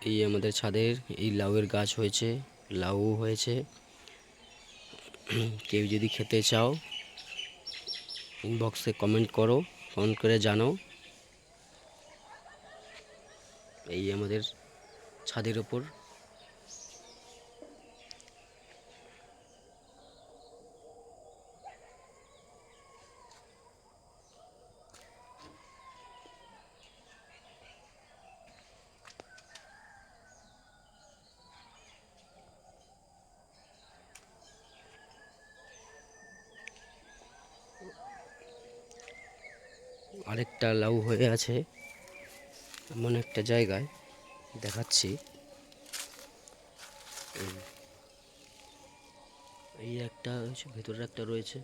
এই আমাদের ছাদের এই লাউয়ের গাছ হয়েছে, লাউ হয়েছে। কেউ যদি খেতে চাও ইনবক্সে কমেন্ট করো, কমেন্ট করে জানাও। এই আমাদের ছাদের ওপর আরেকটা লাউ হয়ে আছে এমন একটা জায়গায়, দেখাচ্ছি। এই একটা ভেতরে একটা রয়েছে।